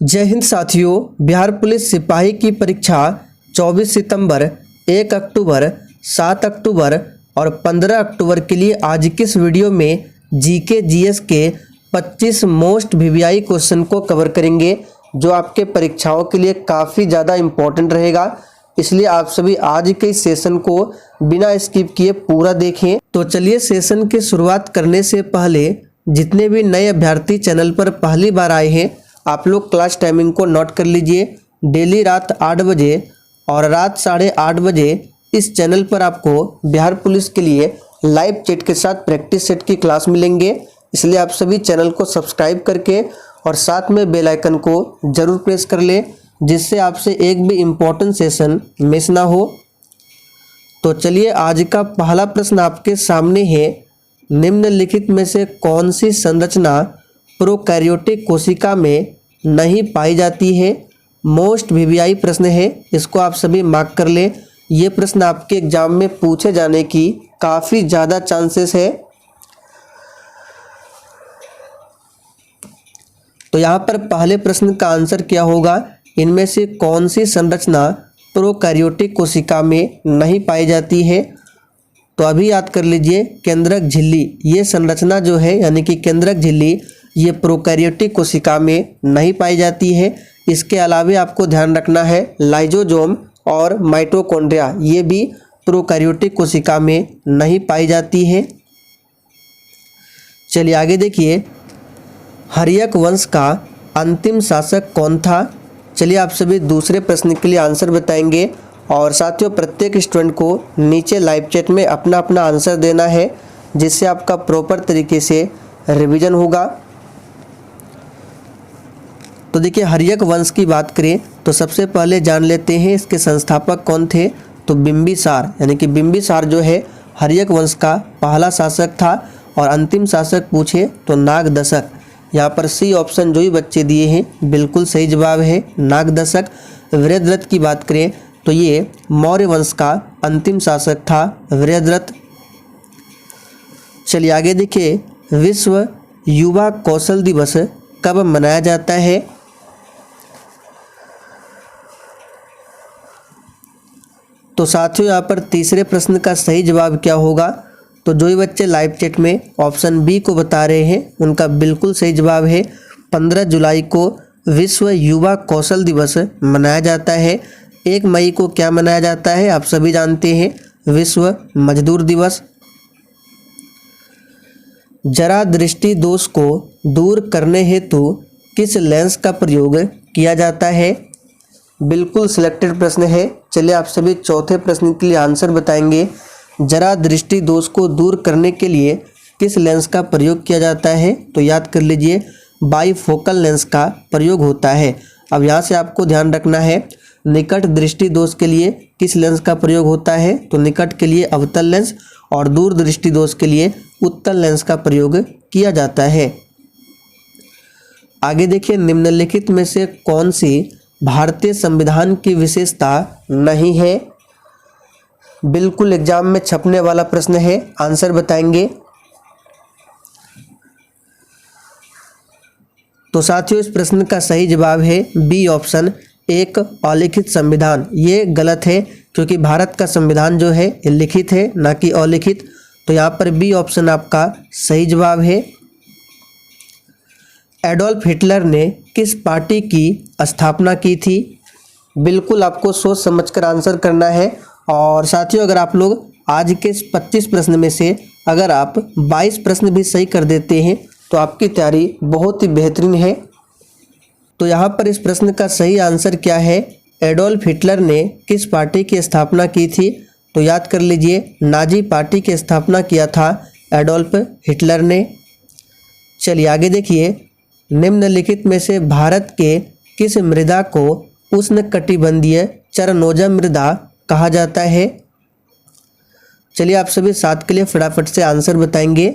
जय हिंद साथियों। बिहार पुलिस सिपाही की परीक्षा 24 सितंबर, 1 अक्टूबर, 7 अक्टूबर और 15 अक्टूबर के लिए आज की इस वीडियो में जीके जीएस के 25 मोस्ट वीवीआई क्वेश्चन को कवर करेंगे, जो आपके परीक्षाओं के लिए काफ़ी ज़्यादा इम्पोर्टेंट रहेगा। इसलिए आप सभी आज के इस सेशन को बिना स्किप किए पूरा देखें। तो चलिए, सेशन की शुरुआत करने से पहले जितने भी नए अभ्यर्थी चैनल पर पहली बार आए हैं, आप लोग क्लास टाइमिंग को नोट कर लीजिए। डेली रात 8 बजे और रात 8:30 बजे इस चैनल पर आपको बिहार पुलिस के लिए लाइव चैट के साथ प्रैक्टिस सेट की क्लास मिलेंगे। इसलिए आप सभी चैनल को सब्सक्राइब करके और साथ में बेल आइकन को जरूर प्रेस कर लें, जिससे आपसे एक भी इम्पोर्टेंट सेशन मिस ना हो। तो चलिए, आज का पहला प्रश्न आपके सामने है। निम्नलिखित में से कौन सी संरचना प्रोकैरियोटिक कोशिका में नहीं पाई जाती है? मोस्ट वीवीआई प्रश्न है, इसको आप सभी मार्क कर लें। ये प्रश्न आपके एग्जाम में पूछे जाने की काफ़ी ज़्यादा चांसेस है। तो यहाँ पर पहले प्रश्न का आंसर क्या होगा? इनमें से कौन सी संरचना प्रोकैरियोटिक कोशिका में नहीं पाई जाती है? तो अभी याद कर लीजिए, केंद्रक झिल्ली। ये संरचना जो है, यानी कि केंद्रक झिल्ली, ये प्रोकैरियोटिक कोशिका में नहीं पाई जाती है। इसके अलावा आपको ध्यान रखना है लाइजोजोम और माइटोकॉन्ड्रिया, ये भी प्रोकैरियोटिक कोशिका में नहीं पाई जाती है। चलिए आगे देखिए, हर्यक वंश का अंतिम शासक कौन था? चलिए, आप सभी दूसरे प्रश्न के लिए आंसर बताएंगे और साथियों, प्रत्येक स्टूडेंट को नीचे लाइव चैट में अपना अपना आंसर देना है, जिससे आपका प्रॉपर तरीके से रिवीजन होगा। तो देखिए, हर्यक वंश की बात करें तो सबसे पहले जान लेते हैं इसके संस्थापक कौन थे। तो बिंबिसार, यानी कि बिंबिसार जो है हर्यक वंश का पहला शासक था। और अंतिम शासक पूछे तो नागदशक। यहाँ पर सी ऑप्शन जो ही बच्चे दिए हैं बिल्कुल सही जवाब है, नागदशक। वृद्धरथ की बात करें तो ये मौर्य वंश का अंतिम शासक था, वृद्धरथ। चलिए आगे देखिए, विश्व युवा कौशल दिवस कब मनाया जाता है? तो साथियों, यहाँ पर तीसरे प्रश्न का सही जवाब क्या होगा? तो जो ही बच्चे लाइव चैट में ऑप्शन बी को बता रहे हैं, उनका बिल्कुल सही जवाब है 15 जुलाई को विश्व युवा कौशल दिवस मनाया जाता है। 1 मई को क्या मनाया जाता है? आप सभी जानते हैं, विश्व मजदूर दिवस। जरा दृष्टि दोष को दूर करने हेतु किस लेंस का प्रयोग किया जाता है? बिल्कुल सिलेक्टेड प्रश्न है। चलिए, आप सभी चौथे प्रश्न के लिए आंसर बताएंगे। जरा दृष्टि दोष को दूर करने के लिए किस लेंस का प्रयोग किया जाता है? तो याद कर लीजिए, बाईफोकल लेंस का प्रयोग होता है। अब यहाँ से आपको ध्यान रखना है, निकट दृष्टि दोष के लिए किस लेंस का प्रयोग होता है? तो निकट के लिए अवतल लेंस और दूर दृष्टि दोष के लिए उत्तल लेंस का प्रयोग किया जाता है। आगे देखिए, निम्नलिखित में से कौन सी भारतीय संविधान की विशेषता नहीं है? बिल्कुल एग्जाम में छपने वाला प्रश्न है, आंसर बताएंगे। तो साथियों, इस प्रश्न का सही जवाब है बी ऑप्शन, एक अलिखित संविधान। ये गलत है, क्योंकि भारत का संविधान जो है लिखित है, ना कि अलिखित। तो यहाँ पर बी ऑप्शन आपका सही जवाब है। एडोल्फ हिटलर ने किस पार्टी की स्थापना की थी? बिल्कुल आपको सोच समझकर आंसर करना है। और साथियों, अगर आप लोग आज के 25 प्रश्न में से अगर आप 22 प्रश्न भी सही कर देते हैं तो आपकी तैयारी बहुत ही बेहतरीन है। तो यहाँ पर इस प्रश्न का सही आंसर क्या है? एडोल्फ हिटलर ने किस पार्टी की स्थापना की थी? तो याद कर लीजिए, नाजी पार्टी की स्थापना किया था एडोल्फ हिटलर ने। चलिए आगे देखिए, निम्नलिखित में से भारत के किस मृदा को उष्णकटिबंधीय चरणोजम मृदा कहा जाता है? चलिए, आप सभी साथ के लिए फटाफट से आंसर बताएंगे।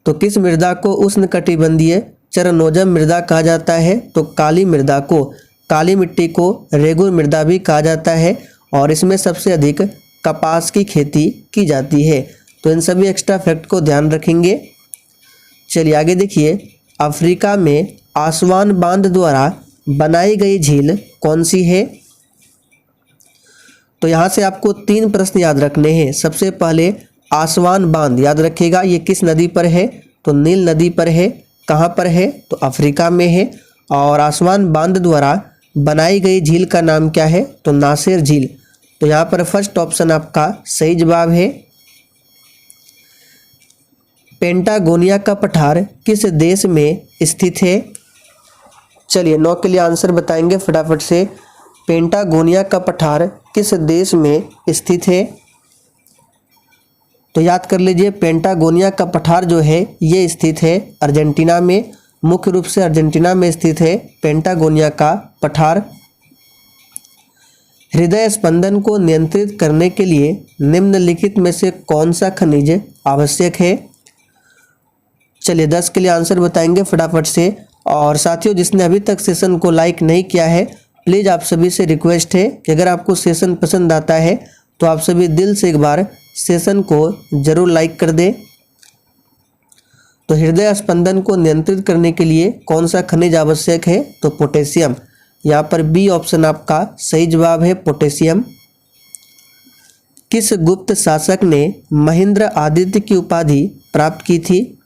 तो किस मृदा को उष्णकटिबंधीय चरणोजम मृदा कहा जाता है? तो काली मृदा को, काली मिट्टी को रेगुर मृदा भी कहा जाता है। और इसमें सबसे अधिक कपास की खेती की जाती है। तो इन सभी एक्स्ट्रा फैक्ट को ध्यान रखेंगे। चलिए आगे देखिए, अफ्रीका में आसवान बांध द्वारा बनाई गई झील कौन सी है? तो यहाँ से आपको 3 प्रश्न याद रखने हैं। सबसे पहले आसवान बांध याद रखिएगा, ये किस नदी पर है? तो नील नदी पर है। कहाँ पर है? तो अफ्रीका में है। और आसवान बांध द्वारा बनाई गई झील का नाम क्या है? तो नासिर झील। तो यहाँ पर फर्स्ट ऑप्शन आपका सही जवाब है। पेंटागोनिया का पठार किस देश में स्थित है? चलिए 9 के लिए आंसर बताएंगे फटाफट से। पेंटागोनिया का पठार किस देश में स्थित है? तो याद कर लीजिए, पेंटागोनिया का पठार जो है ये स्थित है अर्जेंटीना में। मुख्य रूप से अर्जेंटीना में स्थित है पेंटागोनिया का पठार। हृदय स्पंदन को नियंत्रित करने के लिए निम्नलिखित में से कौन सा खनिज आवश्यक है? चलिए 10 के लिए आंसर बताएंगे फटाफट से। और साथियों, जिसने अभी तक सेशन को लाइक नहीं किया है, प्लीज़ आप सभी से रिक्वेस्ट है कि अगर आपको सेशन पसंद आता है तो आप सभी दिल से एक बार सेशन को ज़रूर लाइक कर दें। तो हृदय स्पंदन को नियंत्रित करने के लिए कौन सा खनिज आवश्यक है? तो पोटेशियम। यहाँ पर बी ऑप्शन आपका सही जवाब है, पोटेशियम। किस गुप्त शासक ने महेंद्र आदित्य की उपाधि प्राप्त की थी?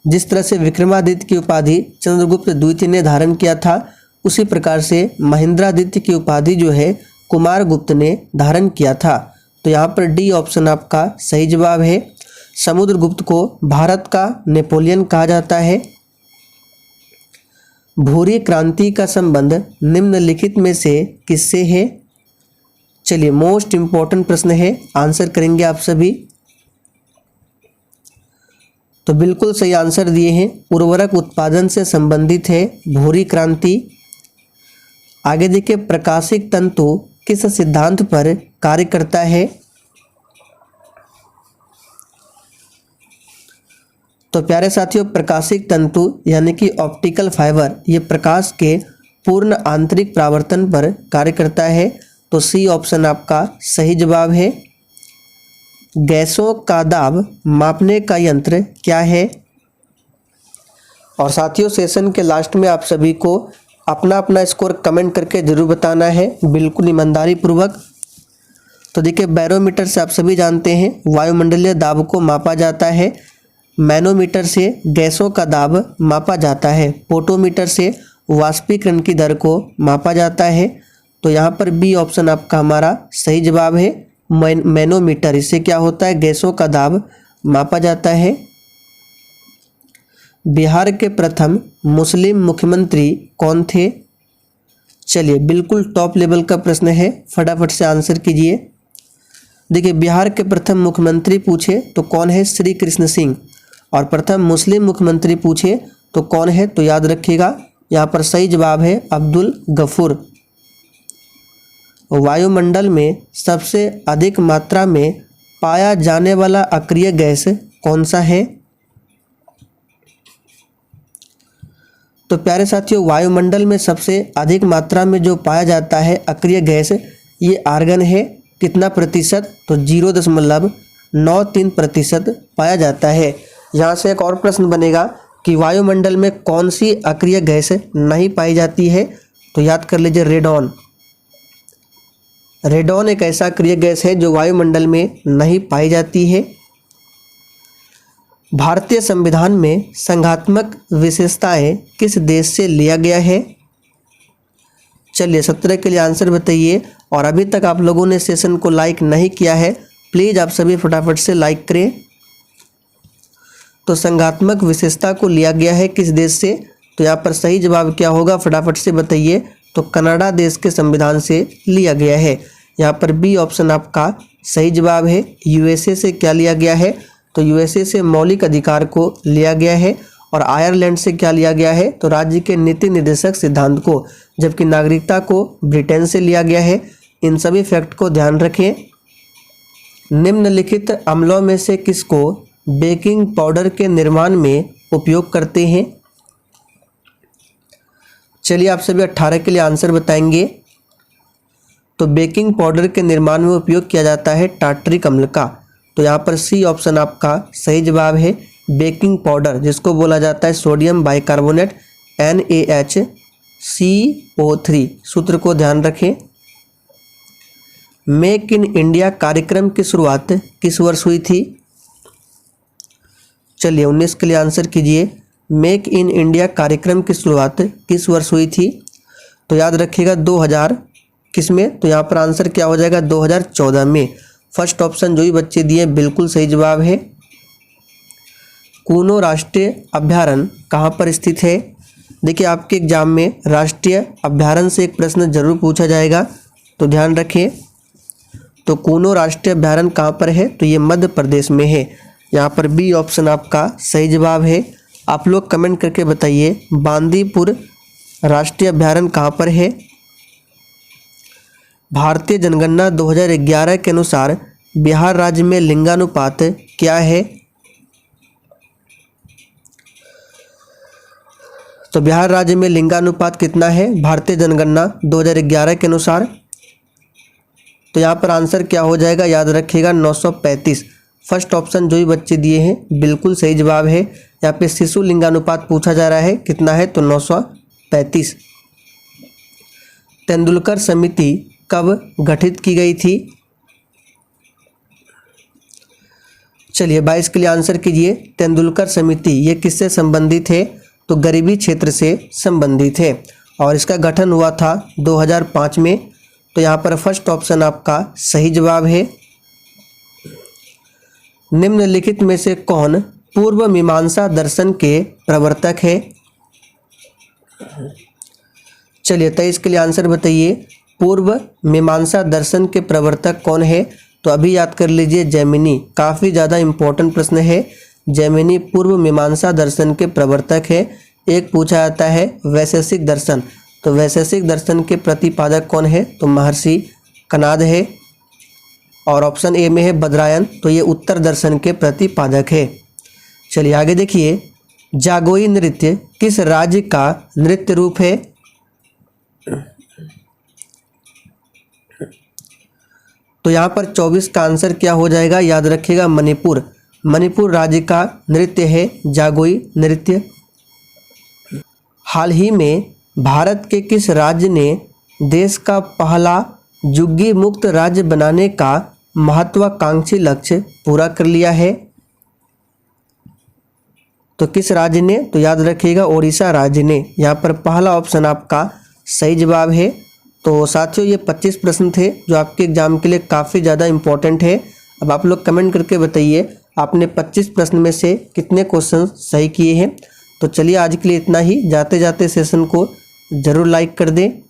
जिस तरह से विक्रमादित्य की उपाधि चंद्रगुप्त द्वितीय ने धारण किया था, उसी प्रकार से महेंद्रादित्य की उपाधि जो है कुमारगुप्त ने धारण किया था। तो यहाँ पर डी ऑप्शन आपका सही जवाब है। समुद्रगुप्त को भारत का नेपोलियन कहा जाता है। भूरी क्रांति का संबंध निम्नलिखित में से किससे है? चलिए मोस्ट इम्पोर्टेंट प्रश्न है, आंसर करेंगे आप सभी। तो बिल्कुल सही आंसर दिए हैं, उर्वरक उत्पादन से संबंधित है भूरी क्रांति। आगे देखिए, प्रकाशिक तंतु किस सिद्धांत पर कार्य करता है? तो प्यारे साथियों, प्रकाशिक तंतु यानी कि ऑप्टिकल फाइबर ये प्रकाश के पूर्ण आंतरिक परावर्तन पर कार्य करता है। तो सी ऑप्शन आपका सही जवाब है। गैसों का दाब मापने का यंत्र क्या है? और साथियों, सेशन के लास्ट में आप सभी को अपना अपना स्कोर कमेंट करके जरूर बताना है, बिल्कुल ईमानदारी पूर्वक। तो देखिए, बैरोमीटर से आप सभी जानते हैं वायुमंडलीय दाब को मापा जाता है। मैनोमीटर से गैसों का दाब मापा जाता है। पोटोमीटर से वाष्पीकरण की दर को मापा जाता है। तो यहाँ पर बी ऑप्शन आपका हमारा सही जवाब है, मैनोमीटर। इससे क्या होता है? गैसों का दाब मापा जाता है। बिहार के प्रथम मुस्लिम मुख्यमंत्री कौन थे? चलिए बिल्कुल टॉप लेवल का प्रश्न है, फटाफट से आंसर कीजिए। देखिए, बिहार के प्रथम मुख्यमंत्री पूछे तो कौन है? श्री कृष्ण सिंह। और प्रथम मुस्लिम मुख्यमंत्री पूछे तो कौन है? तो याद रखिएगा, यहाँ पर सही जवाब है अब्दुल गफूर। वायुमंडल में सबसे अधिक मात्रा में पाया जाने वाला अक्रिय गैस कौन सा है? तो प्यारे साथियों, वायुमंडल में सबसे अधिक मात्रा में जो पाया जाता है अक्रिय गैस, ये आर्गन है। कितना प्रतिशत? तो 0.93% पाया जाता है। यहाँ से एक और प्रश्न बनेगा कि वायुमंडल में कौन सी अक्रिय गैस नहीं पाई जाती है? तो याद कर लीजिए, रेडॉन। रेडॉन एक ऐसा अक्रिय गैस है जो वायुमंडल में नहीं पाई जाती है। भारतीय संविधान में संघात्मक विशेषताएं किस देश से लिया गया है? चलिए 17 के लिए आंसर बताइए। और अभी तक आप लोगों ने सेशन को लाइक नहीं किया है, प्लीज़ आप सभी फटाफट से लाइक करें। तो संघात्मक विशेषता को लिया गया है किस देश से? तो यहाँ पर सही जवाब क्या होगा, फटाफट से बताइए। तो कनाडा देश के संविधान से लिया गया है। यहाँ पर बी ऑप्शन आपका सही जवाब है। यूएसए से क्या लिया गया है? तो यूएसए से मौलिक अधिकार को लिया गया है। और आयरलैंड से क्या लिया गया है? तो राज्य के नीति निर्देशक सिद्धांत को। जबकि नागरिकता को ब्रिटेन से लिया गया है। इन सभी फैक्ट को ध्यान रखें। निम्नलिखित अम्लों में से किसको बेकिंग पाउडर के निर्माण में उपयोग करते हैं? चलिए आप सभी 18 के लिए आंसर बताएंगे। तो बेकिंग पाउडर के निर्माण में उपयोग किया जाता है टार्टरिक अम्ल का। तो यहाँ पर सी ऑप्शन आपका सही जवाब है। बेकिंग पाउडर जिसको बोला जाता है सोडियम बाइकार्बोनेट NaHCO3। सूत्र को ध्यान रखें। मेक इन इंडिया कार्यक्रम की शुरुआत किस वर्ष हुई थी? चलिए 19 के लिए आंसर कीजिए। मेक इन इंडिया कार्यक्रम की शुरुआत किस वर्ष हुई थी? तो याद रखिएगा 2000 किस में? तो यहाँ पर आंसर क्या हो जाएगा 2014 में। फर्स्ट ऑप्शन जो भी बच्चे दिए बिल्कुल सही जवाब है। कूनो राष्ट्रीय अभ्यारण्य कहाँ पर स्थित है? देखिए आपके एग्जाम में राष्ट्रीय अभ्यारण्य से एक प्रश्न जरूर पूछा जाएगा, तो ध्यान रखें। तो कूनो राष्ट्रीय अभ्यारण्य कहाँ पर है? तो ये मध्य प्रदेश में है। यहाँ पर बी ऑप्शन आपका सही जवाब है। आप लोग कमेंट करके बताइए बांदीपुर राष्ट्रीय अभ्यारण्य कहाँ पर है? भारतीय जनगणना 2011 के अनुसार बिहार राज्य में लिंगानुपात क्या है? तो बिहार राज्य में लिंगानुपात कितना है भारतीय जनगणना 2011 के अनुसार? तो यहाँ पर आंसर क्या हो जाएगा? याद रखिएगा 935। फर्स्ट ऑप्शन जो भी बच्चे दिए हैं बिल्कुल सही जवाब है। यहाँ पे शिशु लिंगानुपात पूछा जा रहा है, कितना है? तो 935। तेंदुलकर समिति कब गठित की गई थी? चलिए 22 के लिए आंसर कीजिए। तेंदुलकर समिति ये किससे संबंधित है? तो गरीबी क्षेत्र से संबंधित है और इसका गठन हुआ था 2005 में। तो यहाँ पर फर्स्ट ऑप्शन आपका सही जवाब है। निम्नलिखित में से कौन पूर्व मीमांसा दर्शन के प्रवर्तक है? चलिए 23 के लिए आंसर बताइए। पूर्व मीमांसा दर्शन के प्रवर्तक कौन है? तो अभी याद कर लीजिए जैमिनी। काफ़ी ज़्यादा इम्पोर्टेंट प्रश्न है। जैमिनी पूर्व मीमांसा दर्शन के प्रवर्तक है। एक पूछा जाता है वैशेषिक दर्शन, तो वैशेषिक दर्शन के प्रतिपादक कौन है? तो महर्षि कणाद है। और ऑप्शन ए में है बद्रायन, तो ये उत्तर दर्शन के प्रतिपादक है। चलिए आगे देखिए। जागोई नृत्य किस राज्य का नृत्य रूप है? तो यहाँ पर 24 का आंसर क्या हो जाएगा? याद रखिएगा मणिपुर। मणिपुर राज्य का नृत्य है जागोई नृत्य। हाल ही में भारत के किस राज्य ने देश का पहला झुग्गी मुक्त राज्य बनाने का महत्वाकांक्षी लक्ष्य पूरा कर लिया है? तो किस राज्य ने? तो याद रखिएगा ओडिशा राज्य ने। यहाँ पर पहला ऑप्शन आपका सही जवाब है। तो साथियों ये 25 प्रश्न थे जो आपके एग्जाम के लिए काफ़ी ज़्यादा इम्पोर्टेंट है। अब आप लोग कमेंट करके बताइए आपने 25 प्रश्न में से कितने क्वेश्चन सही किए हैं। तो चलिए आज के लिए इतना ही। जाते जाते सेशन को ज़रूर लाइक कर दें।